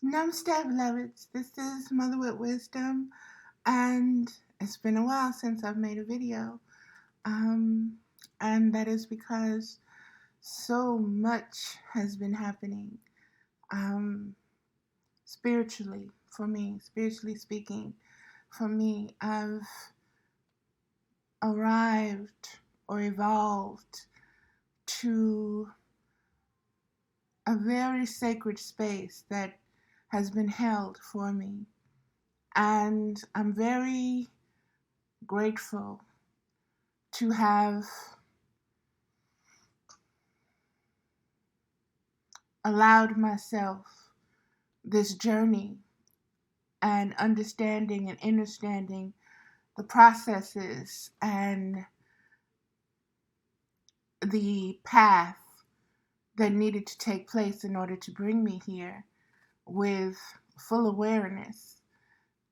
Namaste, beloveds. This is Mother with Wisdom, and it's been a while since I've made a video. Um, and that is because so much has been happening um, spiritually for me, spiritually speaking. For me, I've arrived or evolved to a very sacred space that has been held for me. And I'm very grateful to have allowed myself this journey and understanding and understanding the processes and the path that needed to take place in order to bring me here with full awareness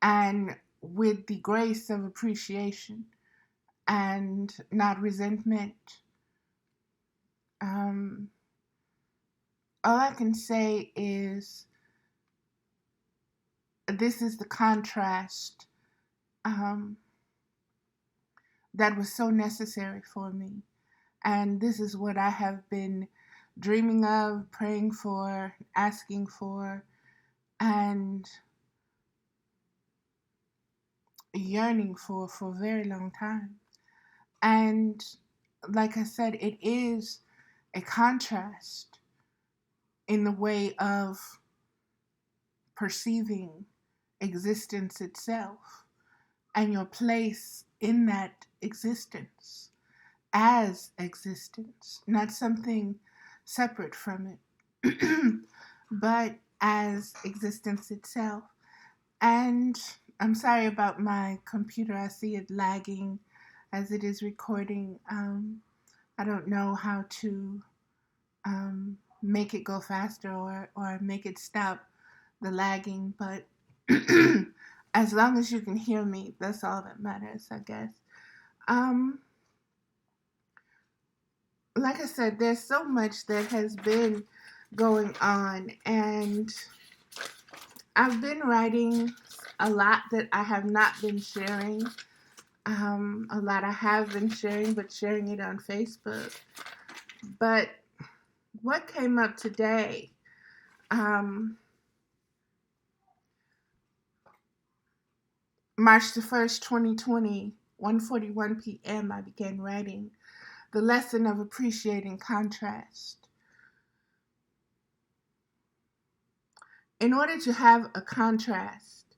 and with the grace of appreciation and not resentment. Um, all I can say is this is the contrast um, that was so necessary for me. And this is what I have been dreaming of, praying for, asking for, and yearning for a very long time. And like I said, it is a contrast in the way of perceiving existence itself and your place in that existence as existence, not something separate from it, but as existence itself. And I'm sorry about my computer. I see it lagging as it is recording. I don't know how to make it go faster or make it stop the lagging, but as long as you can hear me, that's all that matters, I guess. Um, like I said, there's so much that has been going on, and I've been writing a lot that I have not been sharing. A lot I have been sharing, but sharing it on Facebook. But what came up today, um, March the 1st, 2020, 1:41 p.m., I began writing the lesson of appreciating contrast. In order to have a contrast,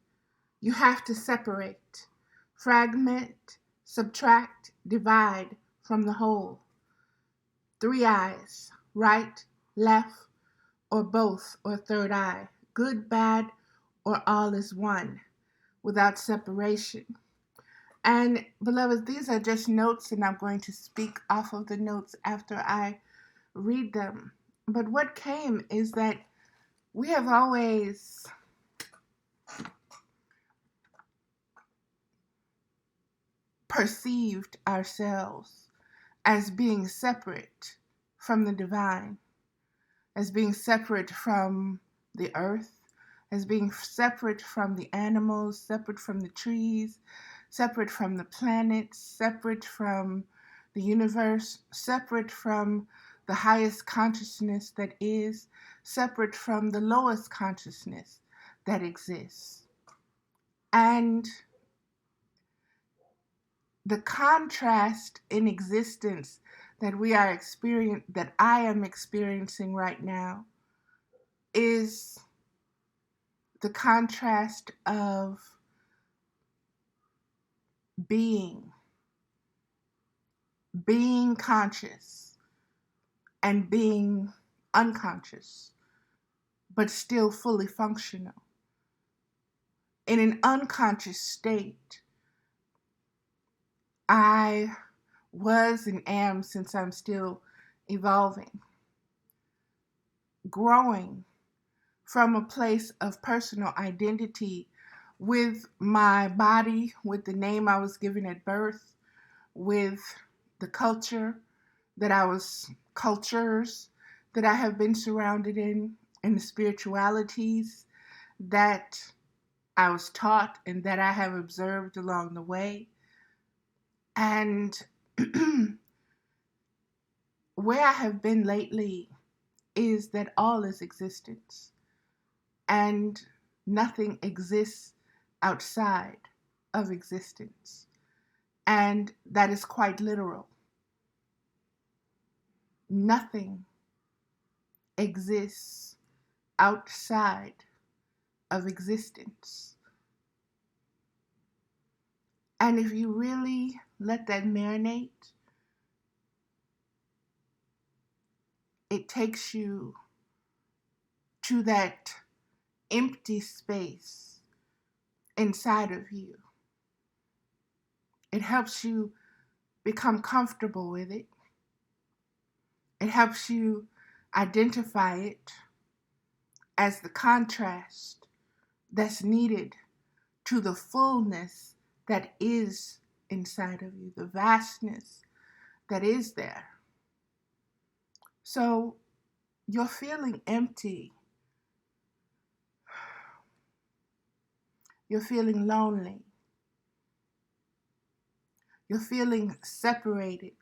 you have to separate, fragment, subtract, divide from the whole. Three eyes, right, left, or both, or third eye, good, bad, or all is one, without separation. And beloveds, these are just notes, and I'm going to speak off of the notes after I read them. But what came is that we have always perceived ourselves as being separate from the divine, as being separate from the earth, as being separate from the animals, separate from the trees, separate from the planets, separate from the universe, separate from the highest consciousness that is, separate from the lowest consciousness that exists. And the contrast in existence that I am experiencing right now is the contrast of being being conscious and being unconscious, but still fully functional. In an unconscious state, I was and am, since I'm still evolving, growing from a place of personal identity with my body, with the name I was given at birth, with the cultures that I have been surrounded in, and the spiritualities that I was taught and that I have observed along the way. And where I have been lately is that all is existence and nothing exists outside of existence. And that is quite literal. Nothing exists outside of existence. And if you really let that marinate, it takes you to that empty space inside of you. It helps you become comfortable with it. It helps you identify it as the contrast that's needed to the fullness that is inside of you, the vastness that is there. So you're feeling empty. You're feeling lonely. You're feeling separated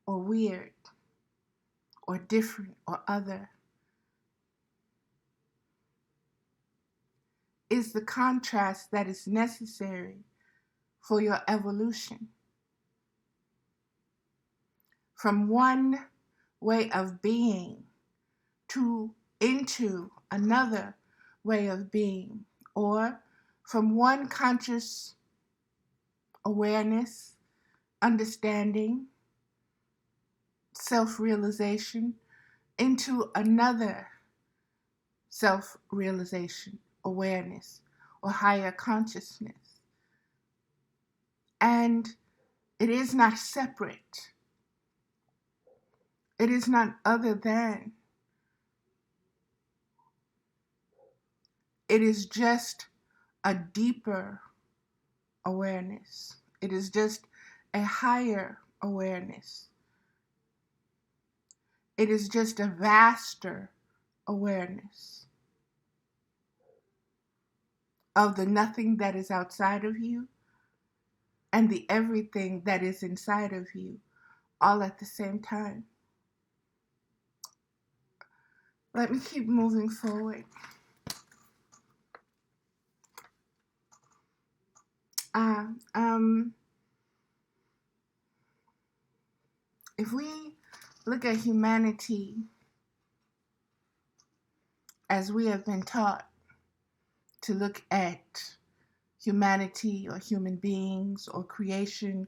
or weird or different or other. Is the contrast that is necessary for your evolution. From one way of being into another way of being, or from one conscious awareness, understanding, self-realization into another self-realization, awareness, or higher consciousness. And it is not separate. It is not other than. It is just a deeper awareness. It is just a higher awareness. It is just a vaster awareness of the nothing that is outside of you and the everything that is inside of you, all at the same time. Let me keep moving forward. If we look at humanity as we have been taught to look at humanity or human beings or creation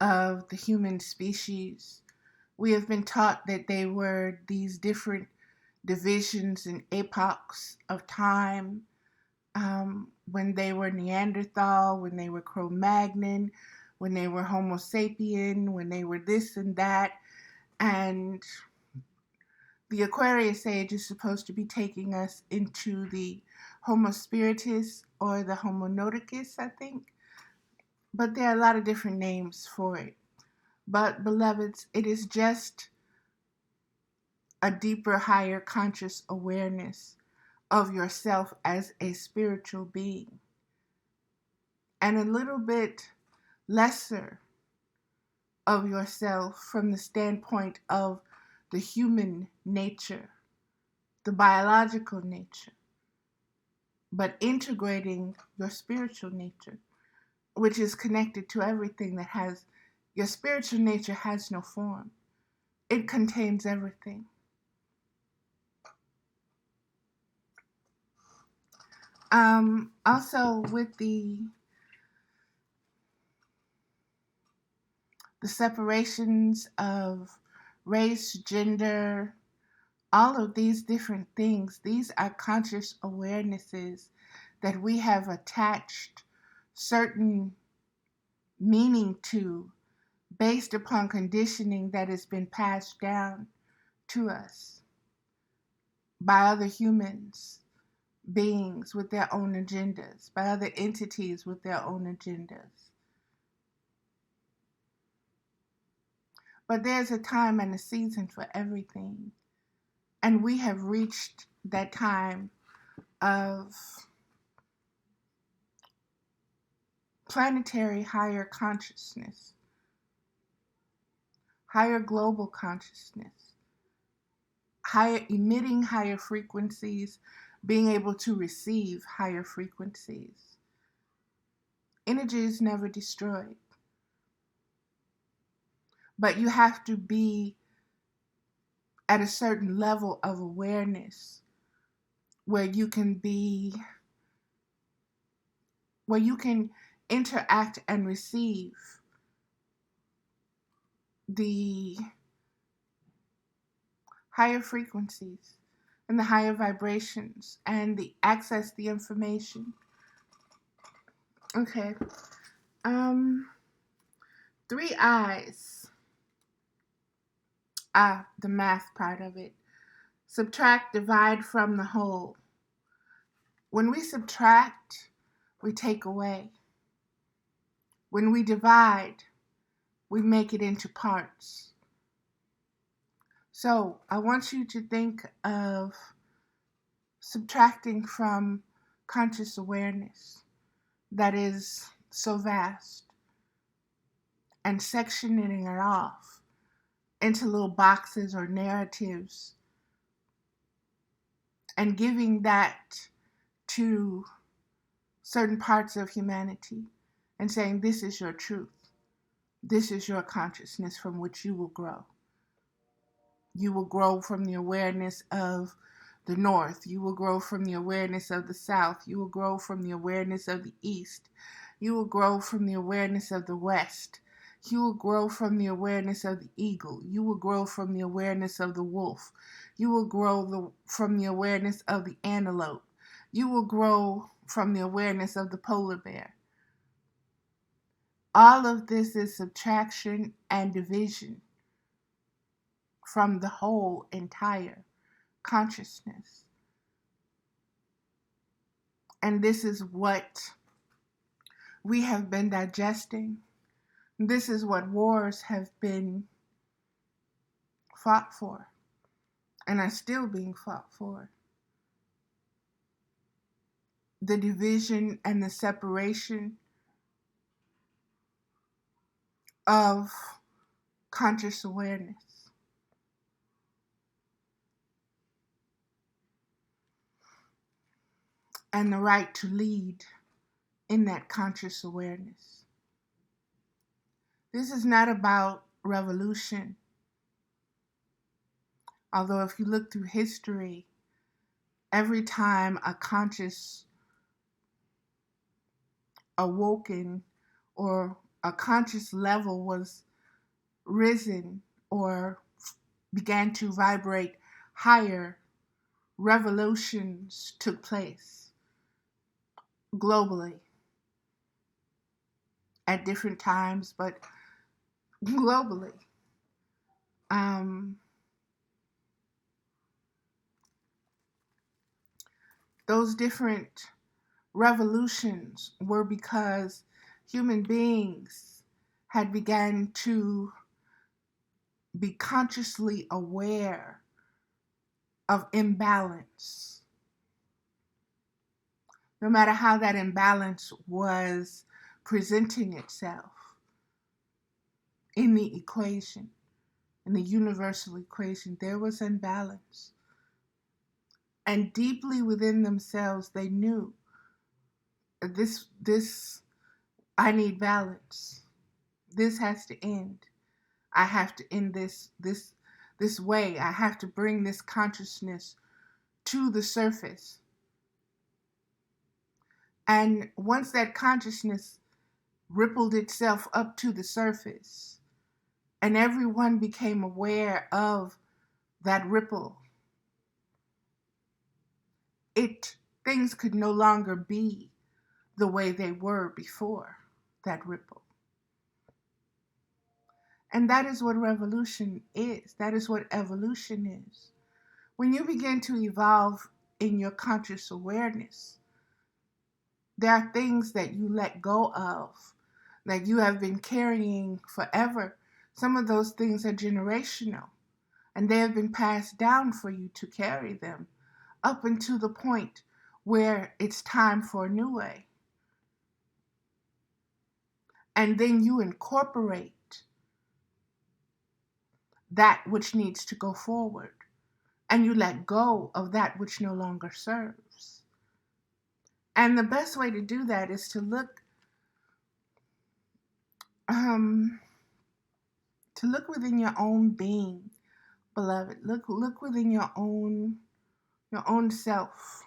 of the human species, we have been taught that they were these different divisions and epochs of time, when they were Neanderthal, when they were Cro-Magnon, when they were Homo sapien, when they were this and that. And the Aquarius age is supposed to be taking us into the Homo spiritus or the Homo nauticus, I think. But there are a lot of different names for it. But beloveds, it is just a deeper, higher conscious awareness of yourself as a spiritual being, and a little bit lesser of yourself from the standpoint of the human nature, the biological nature, but integrating your spiritual nature, which is connected to everything that has, your spiritual nature has no form. It contains everything. Also with the separations of race, gender, all of these different things, these are conscious awarenesses that we have attached certain meaning to based upon conditioning that has been passed down to us by other humans, beings with their own agendas, by other entities with their own agendas. But there's a time and a season for everything. And we have reached that time of planetary higher consciousness, higher global consciousness, higher emitting higher frequencies, being able to receive higher frequencies. Energy is never destroyed, but you have to be at a certain level of awareness where you can interact and receive the higher frequencies and the higher vibrations and access the information. Okay. 3 eyes. The math part of it. Subtract, divide from the whole. When we subtract, we take away. When we divide, we make it into parts. So I want you to think of subtracting from conscious awareness that is so vast and sectioning it off into little boxes or narratives and giving that to certain parts of humanity and saying, this is your truth. This is your consciousness from which you will grow. You will grow from the awareness of the North. You will grow from the awareness of the South. You will grow from the awareness of the East. You will grow from the awareness of the West. You will grow from the awareness of the eagle. You will grow from the awareness of the wolf. You will grow from the awareness of the antelope. You will grow from the awareness of the polar bear. All of this is subtraction and division from the whole entire consciousness. And this is what we have been digesting. This is what wars have been fought for and are still being fought for. The division and the separation of conscious awareness. And the right to lead in that conscious awareness. This is not about revolution. Although if you look through history, every time a conscious awoken or a conscious level was risen or began to vibrate higher, revolutions took place globally at different times, but globally. Those different revolutions were because human beings had begun to be consciously aware of imbalance. No matter how that imbalance was presenting itself in the equation, in the universal equation, there was imbalance. And deeply within themselves, they knew this, I need balance. This has to end. I have to end this way. I have to bring this consciousness to the surface. And once that consciousness rippled itself up to the surface, and everyone became aware of that ripple, things could no longer be the way they were before that ripple. And that is what revolution is. That is what evolution is. When you begin to evolve in your conscious awareness, there are things that you let go of that you have been carrying forever. Some of those things are generational, and they have been passed down for you to carry them up until the point where it's time for a new way. And then you incorporate that which needs to go forward, and you let go of that which no longer serves. And the best way to do that is to um, look within your own being, beloved. Look within your own self.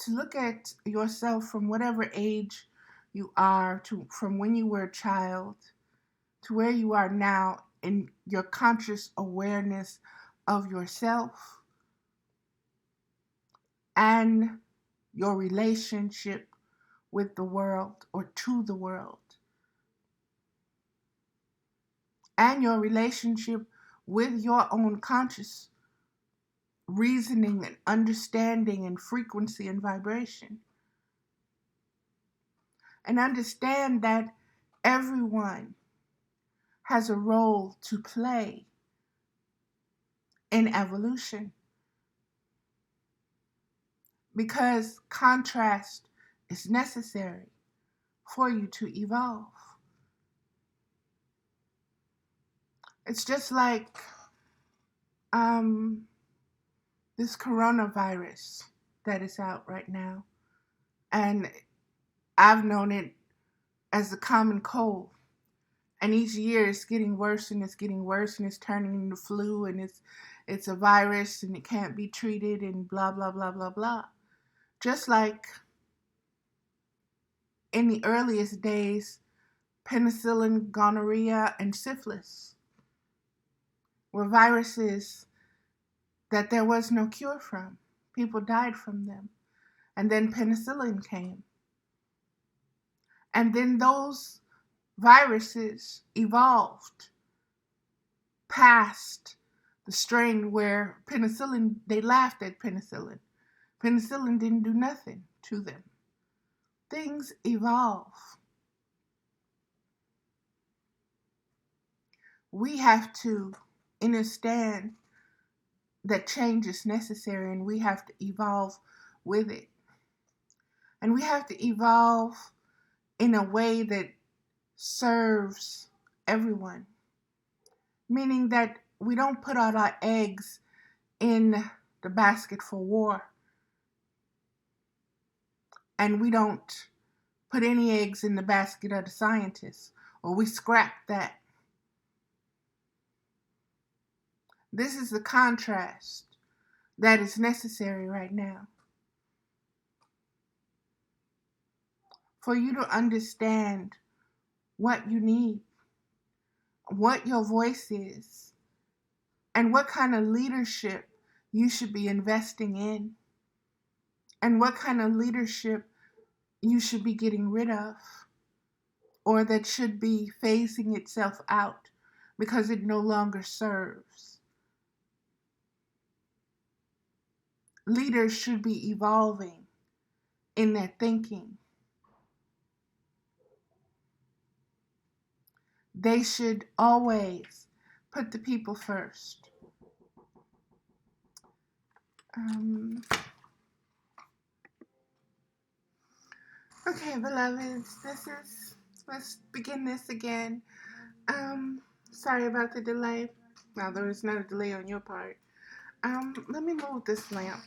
To look at yourself from whatever age you are, from when you were a child to where you are now, in your conscious awareness of yourself and your relationship with the world, or to the world, and your relationship with your own conscious reasoning and understanding and frequency and vibration. And understand that everyone has a role to play in evolution, because contrast is necessary for you to evolve. It's just like this coronavirus that is out right now. And I've known it as the common cold. And each year it's getting worse and it's getting worse and it's turning into flu, and it's a virus and it can't be treated and blah, blah, blah, blah, blah. Just like in the earliest days, penicillin, gonorrhea, and syphilis were viruses that there was no cure from. People died from them. And then penicillin came. And then those viruses evolved past the strain where penicillin, they laughed at penicillin. Penicillin didn't do nothing to them. Things evolve. We have to understand that change is necessary, and we have to evolve with it. And we have to evolve in a way that serves everyone, meaning that we don't put all our eggs in the basket for war, and we don't put any eggs in the basket of the scientists, or we scrap that. This is the contrast that is necessary right now for you to understand what you need, what your voice is, and what kind of leadership you should be investing in, and what kind of leadership you should be getting rid of, or that should be phasing itself out because it no longer serves. Leaders should be evolving in their thinking. They should always put the people first. Okay, beloveds, let's begin this again. Sorry about the delay. Well, there was no delay on your part. Let me move this lamp.